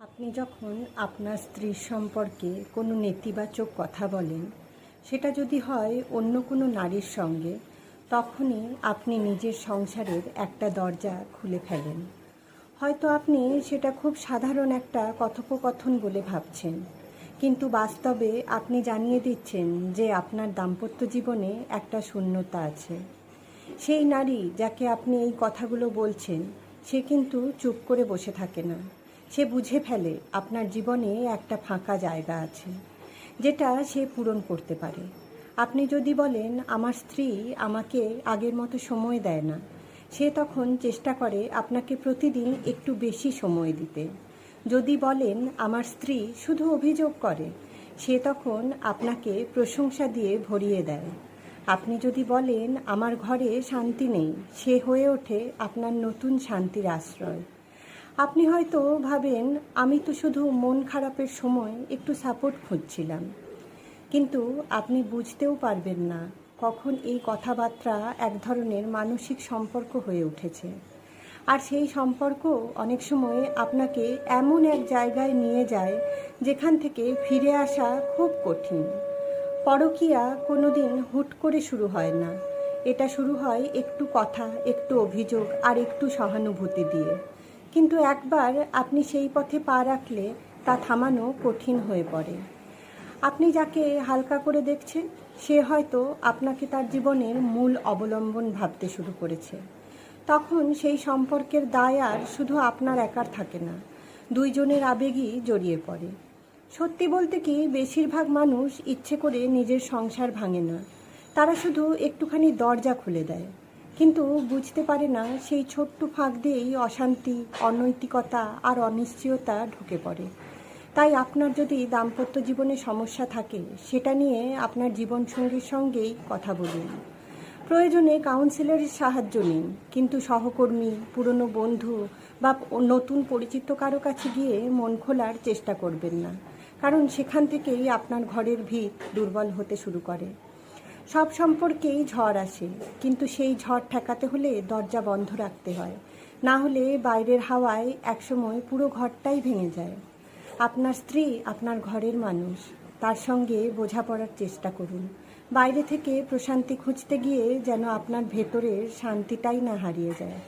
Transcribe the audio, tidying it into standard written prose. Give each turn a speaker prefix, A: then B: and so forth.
A: আপনি যখন আপনার স্ত্রীর সম্পর্কে কোনো নেতিবাচক কথা বলেন, সেটা যদি হয় অন্য কোনো নারীর সঙ্গে, তখনই আপনি নিজের সংসারের একটা দরজা খুলে ফেলেন। হয়তো আপনি সেটা খুব সাধারণ একটা কথোপকথন বলে ভাবছেন, কিন্তু বাস্তবে আপনি জানিয়ে দিচ্ছেন যে আপনার দাম্পত্য জীবনে একটা শূন্যতা আছে। সেই নারী যাকে আপনি এই কথাগুলো বলছেন, সে কিন্তু চুপ করে বসে থাকে না। সে বুঝে ফেলে আপনার জীবনে একটা ফাঁকা জায়গা আছে, যেটা সে পূরণ করতে পারে। আপনি যদি বলেন, আমার স্ত্রী আমাকে আগের মতো সময় দেয় না, সে তখন চেষ্টা করে আপনাকে প্রতিদিন একটু বেশি সময় দিতে। যদি বলেন, আমার স্ত্রী শুধু অভিযোগ করে, সে তখন আপনাকে প্রশংসা দিয়ে ভরিয়ে দেয়। আপনি যদি বলেন, আমার ঘরে শান্তি নেই, সে হয়ে ওঠে আপনার নতুন শান্তির আশ্রয়। আপনি হয়তো ভাবেন, আমি তো শুধু মন খারাপের সময় একটু সাপোর্ট খুঁজছিলাম, কিন্তু আপনি বুঝতেও পারবেন না কখন এই কথাবার্তা এক ধরনের মানসিক সম্পর্ক হয়ে উঠেছে। আর সেই সম্পর্ক অনেক সময় আপনাকে এমন এক জায়গায় নিয়ে যায় যেখান থেকে ফিরে আসা খুব কঠিন। পরকীয়া কোনো দিন হুট করে শুরু হয় না। এটা শুরু হয় একটু কথা, একটু অভিযোগ আর একটু সহানুভূতি দিয়ে। কিন্তু একবার আপনি সেই পথে পা রাখলে তা থামানো কঠিন হয়ে পড়ে। আপনি যাকে হালকা করে দেখছেন, সে হয়তো আপনাকে তার জীবনের মূল অবলম্বন ভাবতে শুরু করেছে। তখন সেই সম্পর্কের দায় আর শুধু আপনার একার থাকে না, দুইজনের আবেগই জড়িয়ে পড়ে। সত্যি বলতে কি, বেশিরভাগ মানুষ ইচ্ছে করে নিজের সংসার ভাঙে না, তারা শুধু একটুখানি দরজা খুলে দেয়, কিন্তু বুঝতে পারে না সেই ছোট্ট ফাঁক দিয়েই অশান্তি, অনৈতিকতা আর অনিশ্চয়তা ঢুকে পড়ে। তাই আপনার যদি দাম্পত্য জীবনে সমস্যা থাকে, সেটা নিয়ে আপনার জীবনসঙ্গীর সঙ্গেই কথা বলুন। প্রয়োজনে কাউন্সিলরের সাহায্য নিন, কিন্তু সহকর্মী, পুরনো বন্ধু বা নতুন পরিচিত কারো কাছে গিয়ে মন খোলার চেষ্টা করবেন না, কারণ সেখান থেকেই আপনার ঘরের ভিত দুর্বল হতে শুরু করে। সব সম্পর্কেই ঝড় আসে, কিন্তু সেই ঝড় ঠেকাতে হলে দরজা বন্ধ রাখতে হয়, না হলে বাইরের হাওয়ায় একসময় পুরো ঘরটাই ভেঙে যায়। আপনার স্ত্রী আপনার ঘরের মানুষ, তার সঙ্গে বোঝাপড়ার চেষ্টা করুন। বাইরে থেকে প্রশান্তি খুঁজতে গিয়ে যেন আপনার ভেতরের শান্তিটাই না হারিয়ে যায়।